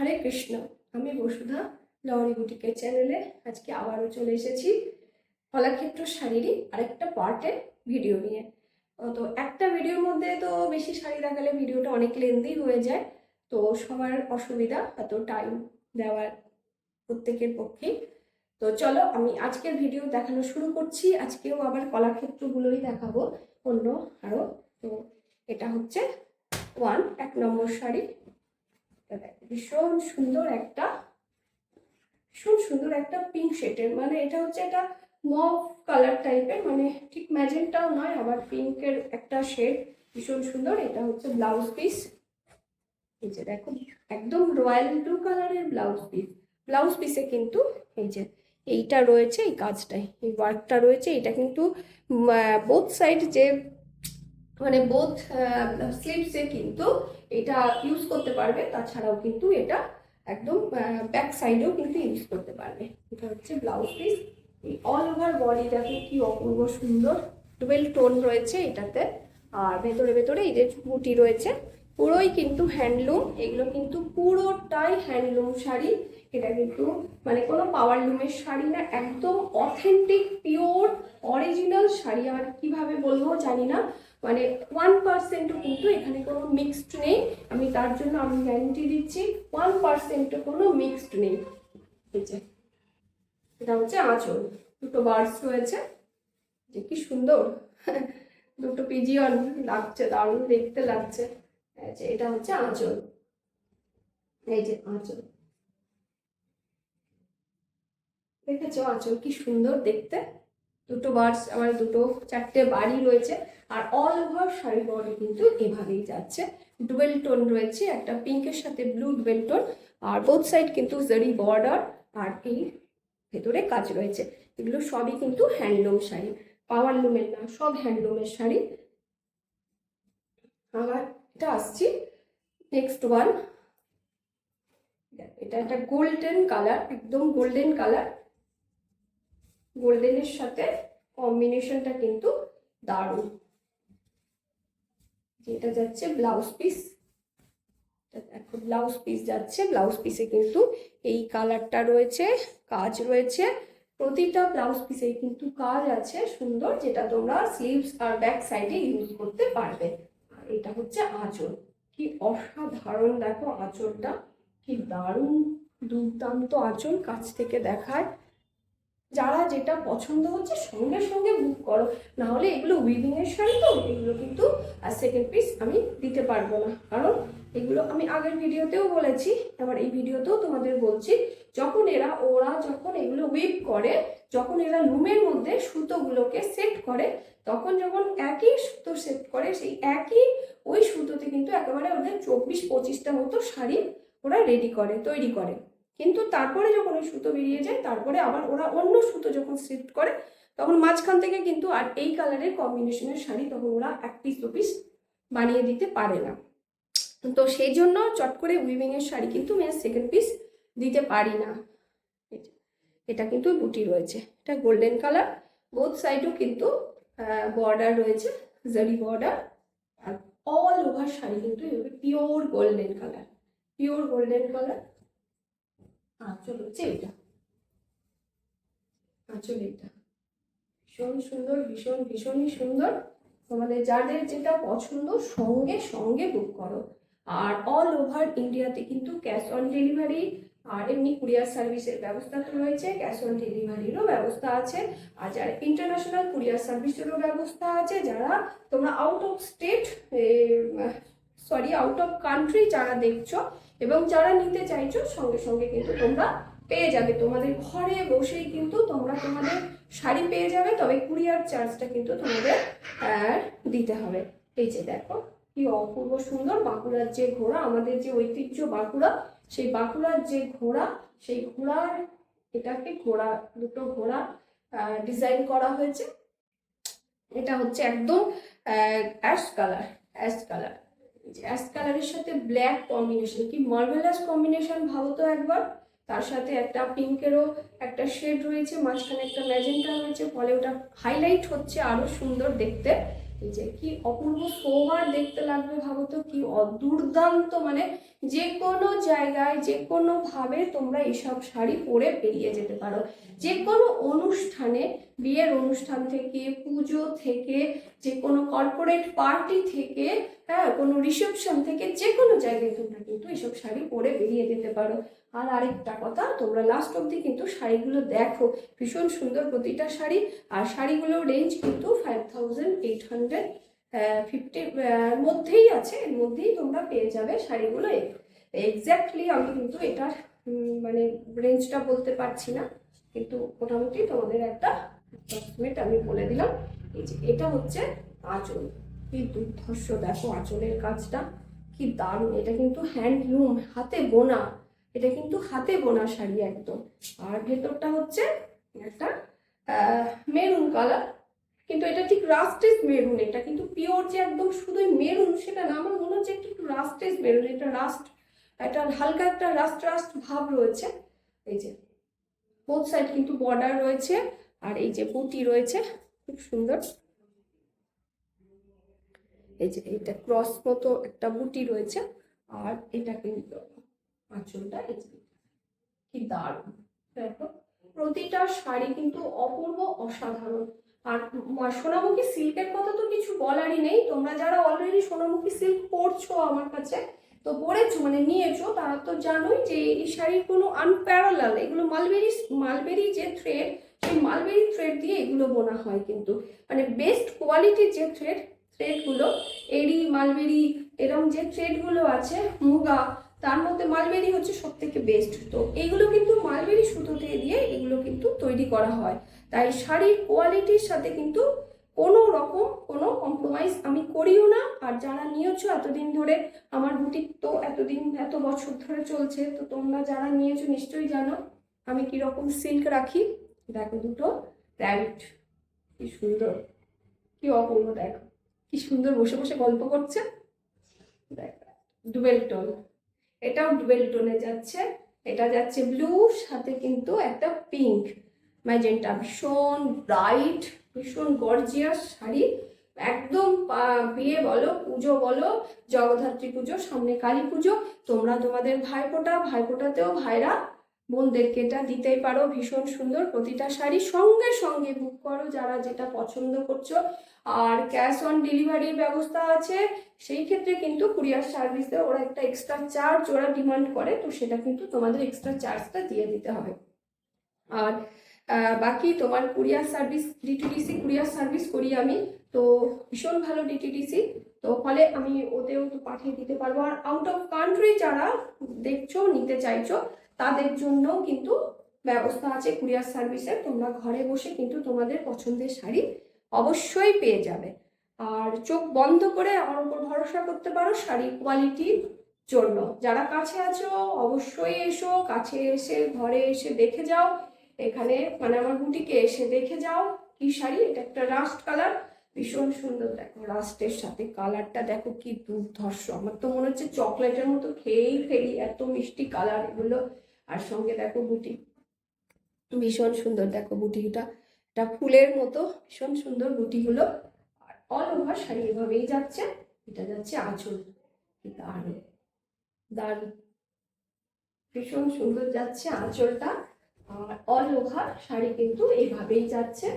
হরে কৃষ্ণ। আমি বসুধা লহরী বুটিকের চ্যানেলে আজকে আবারও চলে এসেছি কলাক্ষেত্র শাড়িরই আরেকটা পার্টের ভিডিও নিয়ে। তো একটা ভিডিওর মধ্যে তো বেশি শাড়ি দেখালে ভিডিওটা অনেক লেন্দি হয়ে যায়, তো সবার অসুবিধা, এত টাইম দেওয়ার প্রত্যেকের পক্ষেই। তো চলো আমি আজকের ভিডিও দেখানো শুরু করছি। আজকেও আবার কলাক্ষেত্রগুলোই দেখাবো, অন্য আরও। তো এটা হচ্ছে এক নম্বর শাড়ি। ভীষণ সুন্দর একটা পিঙ্ক শেডের, মানে এটা হচ্ছে এটা মভ কালার টাইপের, মানে ঠিক ম্যাজেন্টাও নয়, আবার পিঙ্কের একটা শেড, ভীষণ সুন্দর। এটা হচ্ছে ব্লাউজ পিস। এই যে দেখো, একদম রয়্যাল ব্লু কালারের ব্লাউজ পিসে কিন্তু এই যে এইটা রয়েছে, এই কাজটাই, এই ওয়ার্কটা রয়েছে। এটা কিন্তু বোথ সাইড যে মানে বোথ স্লিভসে কিন্তু এটা ইউজ করতে পারবে, তাছাড়াও কিন্তু এটা একদম ব্যাক সাইডেও কিন্তু ইউজ করতে পারবে। এটা হচ্ছে ব্লাউজ পিস। এই অল ওভার বডি দেখো কি অপূর্ব সুন্দর, ডুয়েল টোন রয়েছে এটাতে। আর ভেতরে ভেতরে এই যে বুটি রয়েছে, পুরোই কিন্তু হ্যান্ডলুম। এগুলো কিন্তু পুরোটাই হ্যান্ডলুম শাড়ি। এটা কিন্তু মানে কোনো পাওয়ার লুমের শাড়ি না, একদম অথেন্টিক পিওর অরিজিনাল শাড়ি। আর কিভাবে বলবো জানি না, মানে 1%ও কিন্তু এখানে কোনো মিক্সড নেই। আমি তার জন্য আমি গ্যারেন্টি দিচ্ছি 1%ও কোনো মিক্সড নেই। এই যে এটা হচ্ছে আঁচল, দুটো বার্ডস রয়েছে, যে কি সুন্দর দুটো পিজিয়ন লাগছে, দারুণ দেখতে লাগছে। এটা হচ্ছে আঁচল, এই যে আঁচল, দেখেছো আঁচল কি সুন্দর দেখতে। দুটো বার্ডস, আবার দুটো চারটে বাড়ি রয়েছে। আর অল ওভার শাড়ি বডি কিন্তু এভাবেই যাচ্ছে, ডুয়েল টোন রয়েছে, একটা পিঙ্কের সাথে ব্লু ডুয়েল টোন। আর বোথ সাইড কিন্তু জারি বর্ডার, আর এই ভেতরে কাজ রয়েছে। এগুলো সবই কিন্তু হ্যান্ডলুম শাড়ি, পাওয়ার লুমের না, সব হ্যান্ডলুমের শাড়ি। আর এটা আসছি নেক্সট ওয়ান। এটা একটা গোল্ডেন কালার, একদম গোল্ডেন কালার। গোল্ডেনের সাথে কম্বিনেশনটা কিন্তু দারুণ। যেটা যাচ্ছে ব্লাউজ পিস, দেখো ব্লাউজ পিস যাচ্ছে, ব্লাউজ পিসে কিন্তু এই কালারটা রয়েছে, কাজ রয়েছে। প্রতিটা ব্লাউজ পিসে কিন্তু কাজ আছে সুন্দর, যেটা তোমরা স্লিভস আর ব্যাক সাইডে ইউজ করতে পারবে। আর এটা হচ্ছে আঁচল, কি অসাধারণ দেখো আঁচলটা, কি দারুণ দুর্দান্ত আঁচল, কাছ থেকে দেখায়। যারা যেটা পছন্দ হচ্ছে সঙ্গে সঙ্গে বুক করো, না হলে এগুলো উইভিং এর শাড়ি, তো এগুলো কিন্তু আর সেকেন্ড পিস আমি দিতে পারবো না, কারণ এগুলো আমি আগের ভিডিওতেও বলেছি, আবার এই ভিডিওতেও তোমাদের বলছি। ওরা যখন এগুলো উইভ করে, যখন এরা লুমের মধ্যে সুতোগুলোকে সেট করে, তখন যখন একই সুতো সেট করে, সেই একই ওই সুতোতে কিন্তু একেবারে ওদের 24-25টা মতো শাড়ি ওরা তৈরি করে। কিন্তু তারপরে যখন ওই সুতো বেরিয়ে যায়, তারপরে আবার ওরা অন্য সুতো যখন শিফট করে, তখন মাঝখান থেকে কিন্তু আর এই কালারের কম্বিনেশনের শাড়ি তখন ওরা এক পিস দু পিস বানিয়ে দিতে পারে না। তো সেই জন্য চট করে উইভিং এর শাড়ি কিন্তু আমি সেকেন্ড পিস দিতে পারি না। এটা কিন্তু বুটি রয়েছে, এটা গোল্ডেন কালার, বোথ সাইডও কিন্তু বর্ডার রয়েছে, জারি বর্ডার। আর অল ওভার শাড়ি কিন্তু pure golden colour, pure golden colour. আঁচল হচ্ছে এটা, আঁচল এটা ভীষণ সুন্দর, ভীষণই সুন্দর। তোমাদের যাদের যেটা পছন্দ সঙ্গে সঙ্গে বুক করো। আর অল ওভার ইন্ডিয়াতে কিন্তু ক্যাশ অন ডেলিভারি আর এমনি কুরিয়ার সার্ভিসের ব্যবস্থা তো রয়েছে, ক্যাশ অন ডেলিভারিরও ব্যবস্থা আছে। আর যারা ইন্টারন্যাশনাল কুরিয়ার সার্ভিসেরও ব্যবস্থা আছে। যারা তোমরা out of state, out of country যারা দেখছো এবং যারা নিতে চাইছো, সঙ্গে সঙ্গে কিন্তু তোমরা পেয়ে যাবে, তোমাদের ঘরে বসেই কিন্তু তোমরা তোমাদের শাড়ি পেয়ে যাবে। তবে কুরিয়ার চার্জটা কিন্তু তোমাদের দিতে হবে। এই যে দেখো কি অপূর্ব সুন্দর বাঁকুড়ার যে ঘোড়া, আমাদের যে ঐতিহ্য বাঁকুড়া, সেই বাঁকুড়ার যে ঘোড়া, সেই ঘোড়ার এটাকে দুটো ঘোড়া ডিজাইন করা হয়েছে। এটা হচ্ছে একদম অ্যাশ কালার, অ্যাশ কালারের সাথে ব্ল্যাক কম্বিনেশন, কি মার্ভেলাস কম্বিনেশন ভাবো তো একবার। তার সাথে একটা পিঙ্কেরও একটা শেড রয়েছে, মাঝখানে একটা ম্যাজেন্টা রয়েছে, ফলে ওটা হাইলাইট হচ্ছে আরো সুন্দর দেখতে। এই যে কি অপূর্ব সোবার দেখতে লাগবে, ভাবো তো কি দুর্দান্ত, মানে যে কোনো জায়গায় যে কোনো ভাবে তোমরা এইসব শাড়ি পরে বেরিয়ে যেতে পারো, যে কোনো অনুষ্ঠানে, বিয়ের অনুষ্ঠান থেকে, পুজো থেকে, যে কোনো কর্পোরেট পার্টি থেকে, হ্যাঁ কোনো রিসেপশন থেকে, যে কোনো জায়গায় তোমরা কিন্তু এইসব শাড়ি পরে বেরিয়ে যেতে পারো। আর আরেকটা কথা, তোমরা লাস্ট অব্দি কিন্তু শাড়িগুলো দেখো, ভীষণ সুন্দর প্রতিটা শাড়ি। আর শাড়িগুলোর রেঞ্জ কিন্তু 5850 মধ্যেই আছে, এর মধ্যেই তোমরা পেয়ে যাবে শাড়িগুলো। এক্স্যাক্টলি আমি কিন্তু এটার মানে রেঞ্জটা বলতে পারছি না, কিন্তু মোটামুটি তোমাদের একটা অ্যাপ্রক্সিমেট আমি বলে দিলাম। এই যে এটা হচ্ছে আঁচল, কি দুর্ধর্ষ দেখো আঁচলের কাজটা, কি দারুণ। এটা কিন্তু হ্যান্ডলুম, হাতে বোনা, এটা কিন্তু হাতে বোনা শাড়ি একদম। আর ভেতরটা হচ্ছে একটা মেরুন কালার, কিন্তু এটা ঠিক রাস্টেজ মেরুন, এটা কিন্তু পিওর যে একদম শুধুই মেরুন সেটা না, আমার মনে হচ্ছে একটু রাস্টেজ মেরুন, এটা রাস্ট, এটা হালকা একটা রাস্ট রাস্ট ভাব রয়েছে। এই যে বোথ সাইড কিন্তু বর্ডার রয়েছে, আর এই যে বুটি রয়েছে খুব সুন্দর। এই যে এটা ক্রস মতো একটা বুটি রয়েছে, আর এটা কিন্তু আঁচলটা, এই যে কি দারুণ দেখো। প্রতিটা শাড়ি কিন্তু অপূর্ব, অসাধারণ। আর সোনামুখী সিল্কের কথা তো কিছু বলারই নেই, তোমরা যারা অলরেডি সোনামুখী সিল্ক পরছো আমার কাছে, তো পরেছো মানে নিয়েছো, তারা তো জানোই যে এই শাড়ির কোনো আনপ্যারালাল, এগুলো মালবেরি যে থ্রেড, সেই মালবেরি থ্রেড দিয়ে এগুলো বোনা হয়, কিন্তু মানে বেস্ট কোয়ালিটির যে থ্রেডগুলো, এরি মালবেরি এরকম যে থ্রেডগুলো আছে, মুগা, তার মধ্যে মালবেরি হচ্ছে সব থেকে বেস্ট। তো এইগুলো কিন্তু মালবেরি সুতো দিয়ে এগুলো কিন্তু তৈরি করা হয়, তাই শাড়ির কোয়ালিটির সাথে কিন্তু কোনো রকম কোনো কম্প্রোমাইজ আমি করিও না। আর যারা নিয়েছো এতদিন ধরে, আমার বুটিক তো এতদিন এত বছর ধরে চলছে, তো তোমরা যারা নিয়েছো নিশ্চয়ই জানো আমি কিরকম সিল্ক রাখি। দেখো দুটো র্যাবিট, কি সুন্দর, কি অপূর্ব, দেখো কি সুন্দর বসে বসে গল্প করছে। দেখো ডুয়েল টোন, এটাও ডুয়েল টোনে যাচ্ছে, এটা যাচ্ছে ব্লু, সাথে কিন্তু একটা পিঙ্ক ম্যাজেন্টা, ভীষণ ব্রাইট, ভীষণ গর্জিয়াস শাড়ি একদম। বিয়ে বলো, পুজো বলো, জগদ্ধাত্রী পুজো, সামনে কালী পুজো, তোমরা তোমাদের ভাইফোঁটাতেও ভাইরা বোনদেরকে এটা দিতেই পারো। ভীষণ সুন্দর প্রতিটা শাড়ি, সঙ্গে সঙ্গে বুক করো যারা যেটা পছন্দ করছো। আর ক্যাশ অন ডেলিভারির ব্যবস্থা আছে, সেই ক্ষেত্রে কিন্তু কুরিয়ার সার্ভিসে ওরা একটা এক্সট্রা চার্জ ওরা ডিমান্ড করে, তো সেটা কিন্তু তোমাদের এক্সট্রা চার্জটা দিয়ে দিতে হবে। আর বাকি তোমার courier service, DTDC courier service করি আমি, তো ভীষণ ভালো ডিটিডিসি, তো ফলে আমি ওতেও তো পাঠিয়ে দিতে পারবো। আর আউট অফ কান্ট্রি যারা দেখছো নিতে চাইছো, তাদের জন্য কিন্তু ব্যবস্থা আছে কুরিয়ার সার্ভিসের, তোমরা ঘরে বসে কিন্তু তোমাদের পছন্দের শাড়ি অবশ্যই পেয়ে যাবে। আর চোখ বন্ধ করে আমার উপর ভরসা করতে পারো শাড়ির কোয়ালিটির জন্য। যারা কাছে আছো অবশ্যই এসো, কাছে এসে ঘরে এসে দেখে যাও, এখানে মানে আমার বুটিকে এসে দেখে যাও কি শাড়ি। এটা একটা রাস্ট কালার, ভীষণ সুন্দর, দেখো রাস্টের সাথে কালারটা দেখো কি দুর্ধর্ষ, আমার তো মনে হচ্ছে চকলেটের মতো খেয়েই ফেলি, এত মিষ্টি কালার এগুলো। আর সঙ্গে দেখো বুটি, ভীষণ সুন্দর, দেখো বুটিটা, এটা ফুলের মতো ভীষণ সুন্দর বুটিগুলো। আর অল ওভার শাড়ি এভাবেই যাচ্ছে, এটা যাচ্ছে আঁচল, দারুণ দারুণ, ভীষণ সুন্দর যাচ্ছে আঁচলটা। আর অল ওভার শাড়ি কিন্তু এইভাবেই যাচ্ছে,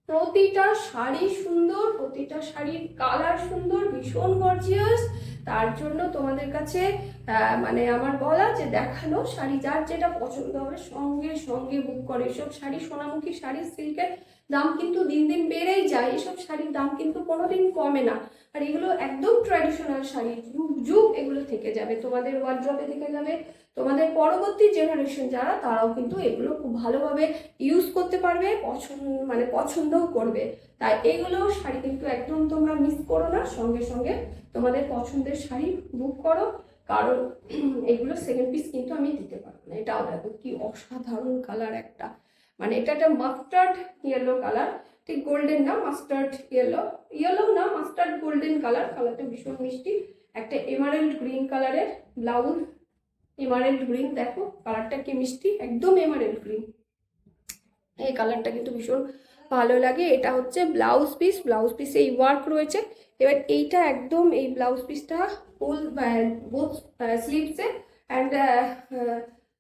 প্রতিটা শাড়ি সুন্দর, প্রতিটা শাড়ির কালার সুন্দর, ভীষণ গর্জিয়াস। তার জন্য তোমাদের কাছে মানে আমার বলা যে দেখানো শাড়ি যার যেটা পছন্দ হবে সঙ্গে সঙ্গে বুক করে। এসব শাড়ি, সোনামুখী শাড়ি, সিল্কের দাম কিন্তু দিন দিন বেড়েই যায়, এসব শাড়ির দাম কিন্তু কোনোদিন কমে না। আর এগুলো একদম ট্র্যাডিশনাল শাড়ি, যুগ যুগ এগুলো থেকে যাবে, তোমাদের ওয়ার্ড্রবে থেকে যাবে, তোমাদের পরবর্তী জেনারেশন যারা, তারাও কিন্তু এগুলো খুব ভালোভাবে ইউজ করতে পারবে, মানে পছন্দও করবে। তাই এগুলো শাড়ি কিন্তু একদম তোমরা মিস করো না, সঙ্গে সঙ্গে তোমাদের পছন্দের শাড়ি বুক করো, কারণ এগুলো সেকেন্ড পিস কিন্তু আমি দিতে পারবো না। এটাও দেখো কি অসাধারণ কালার একটা, মানে এটা একটা মাস্টার্ড ইয়েলো কালার, ঠিক গোল্ডেন না, মাস্টার্ড ইয়েলো, ইয়েলো না মাস্টার্ড গোল্ডেন কালার, কালারটা ভীষণ মিষ্টি। একটা এমারেল্ড গ্রিন কালারের ব্লাউজ, এমারেল্ড গ্রিন, দেখো কালারটা কি মিষ্টি, একদম এমারেল্ড গ্রিন, এই কালারটা কিন্তু ভীষণ ভালো লাগে। এটা হচ্ছে ব্লাউজ পিস, ব্লাউজ পিসে এই ওয়ার্ক রয়েছে। এবার এইটা একদম এই ব্লাউজ পিসটা ফুল বোথ স্লিভসে অ্যান্ড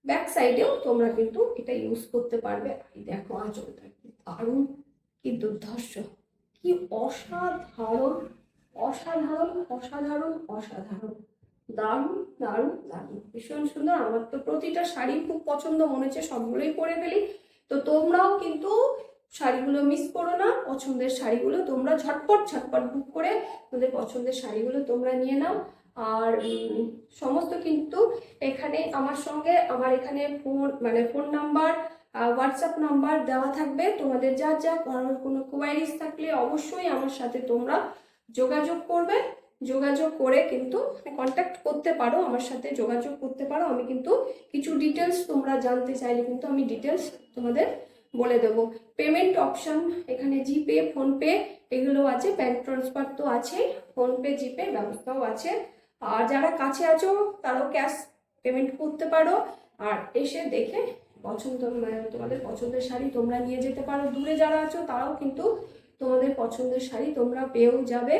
ব্যাক সাইডেও তোমরা কিন্তু এটা ইউজ করতে পারবে। এই দেখো আঁচলটা কি দারুণ, কি দুর্ধর্ষ, কি অসাধারণ অসাধারণ অসাধারণ অসাধারণ, দারুণ দারুণ দারুণ, ভীষণ সুন্দর। আমার তো প্রতিটা শাড়ি খুব পছন্দ, মনে হচ্ছে সবগুলোই পরে ফেলি। তো তোমরাও কিন্তু শাড়িগুলো মিস করো না, পছন্দের শাড়িগুলো তোমরা ঝটপট ঝটপট বুক করে তোমাদের পছন্দের শাড়িগুলো তোমরা নিয়ে নাও। আর সমস্ত কিন্তু এখানে আমার সঙ্গে আমার এখানে ফোন নাম্বার, হোয়াটসঅ্যাপ নাম্বার দেওয়া থাকবে। তোমাদের যা যা করার কোনো কোয়ারিজ থাকলে অবশ্যই আমার সাথে তোমরা যোগাযোগ করবে। যোগাযোগ করে কিন্তু কন্ট্যাক্ট করতে পারো, আমার সাথে যোগাযোগ করতে পারো। আমি কিন্তু কিছু ডিটেলস তোমরা জানতে চাইলে কিন্তু আমি ডিটেলস তোমাদের বলে দেবো। পেমেন্ট অপশান এখানে জিপে, ফোনপে এগুলো আছে, ব্যাঙ্ক ট্রান্সফার তো আছে, ফোনপে জিপে ব্যবস্থাও আছে। আর যারা কাছে আছো তারাও ক্যাশ পেমেন্ট করতে পারো। আর এসে দেখে তোমাদের পছন্দের শাড়ি তোমরা নিয়ে যেতে পারো। দূরে যারা আছো তারাও কিন্তু তোমাদের পছন্দের শাড়ি তোমরা পেয়েও যাবে।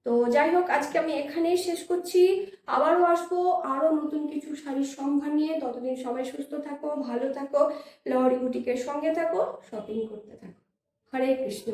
তো যাই হোক, আজকে আমি এখানেই শেষ করছি। আবারও আসবো আরও নতুন কিছু শাড়ির সম্ভার নিয়ে। ততদিন সবাই সুস্থ থাকো, ভালো থাকো, লহরি বুটিকের সঙ্গে থাকো, শপিং করতে থাকো। হরে কৃষ্ণ।